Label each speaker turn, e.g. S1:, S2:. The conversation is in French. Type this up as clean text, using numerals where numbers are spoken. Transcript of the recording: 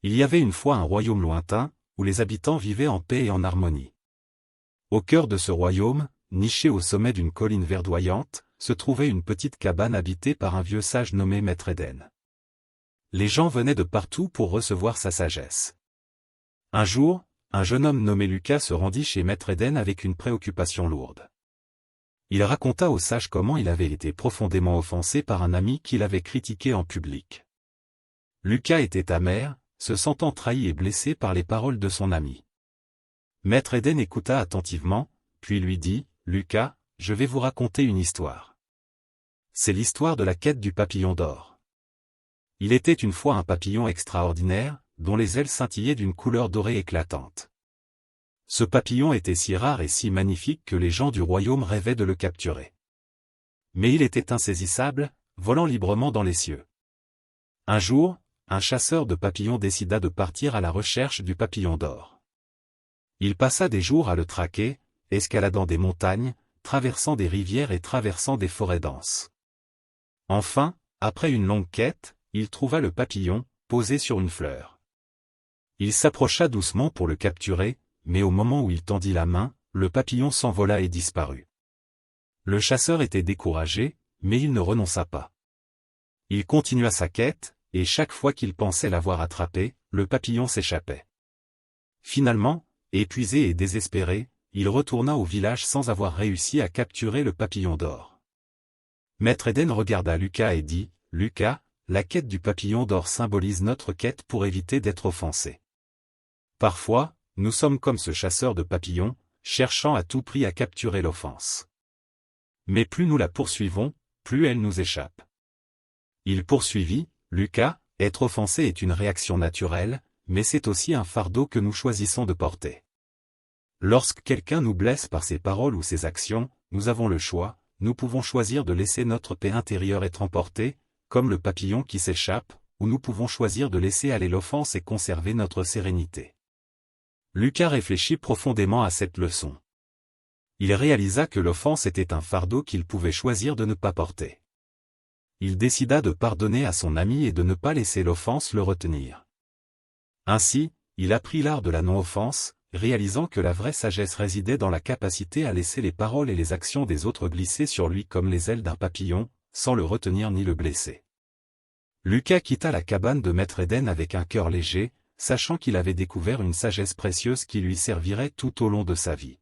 S1: Il y avait une fois un royaume lointain, où les habitants vivaient en paix et en harmonie. Au cœur de ce royaume, niché au sommet d'une colline verdoyante, se trouvait une petite cabane habitée par un vieux sage nommé Maître Éden. Les gens venaient de partout pour recevoir sa sagesse. Un jour, un jeune homme nommé Lucas se rendit chez Maître Éden avec une préoccupation lourde. Il raconta au sage comment il avait été profondément offensé par un ami qu'il avait critiqué en public. Lucas était amer, se sentant trahi et blessé par les paroles de son ami. Maître Éden écouta attentivement, puis lui dit, « Lucas, je vais vous raconter une histoire. C'est l'histoire de la quête du papillon d'or. Il était une fois un papillon extraordinaire, dont les ailes scintillaient d'une couleur dorée éclatante. Ce papillon était si rare et si magnifique que les gens du royaume rêvaient de le capturer. Mais il était insaisissable, volant librement dans les cieux. Un jour, un chasseur de papillons décida de partir à la recherche du papillon d'or. Il passa des jours à le traquer, escaladant des montagnes, traversant des rivières et traversant des forêts denses. Enfin, après une longue quête, il trouva le papillon, posé sur une fleur. Il s'approcha doucement pour le capturer, mais au moment où il tendit la main, le papillon s'envola et disparut. Le chasseur était découragé, mais il ne renonça pas. Il continua sa quête, et chaque fois qu'il pensait l'avoir attrapé, le papillon s'échappait. Finalement, épuisé et désespéré, il retourna au village sans avoir réussi à capturer le papillon d'or. Maître Éden regarda Lucas et dit, « Lucas, la quête du papillon d'or symbolise notre quête pour éviter d'être offensé. Parfois, nous sommes comme ce chasseur de papillons, cherchant à tout prix à capturer l'offense. Mais plus nous la poursuivons, plus elle nous échappe. » Il poursuivit, « Lucas, être offensé est une réaction naturelle, mais c'est aussi un fardeau que nous choisissons de porter. Lorsque quelqu'un nous blesse par ses paroles ou ses actions, nous avons le choix, nous pouvons choisir de laisser notre paix intérieure être emportée, comme le papillon qui s'échappe, ou nous pouvons choisir de laisser aller l'offense et conserver notre sérénité. » Lucas réfléchit profondément à cette leçon. Il réalisa que l'offense était un fardeau qu'il pouvait choisir de ne pas porter. Il décida de pardonner à son ami et de ne pas laisser l'offense le retenir. Ainsi, il apprit l'art de la non-offense, réalisant que la vraie sagesse résidait dans la capacité à laisser les paroles et les actions des autres glisser sur lui comme les ailes d'un papillon, sans le retenir ni le blesser. Lucas quitta la cabane de Maître Éden avec un cœur léger, sachant qu'il avait découvert une sagesse précieuse qui lui servirait tout au long de sa vie.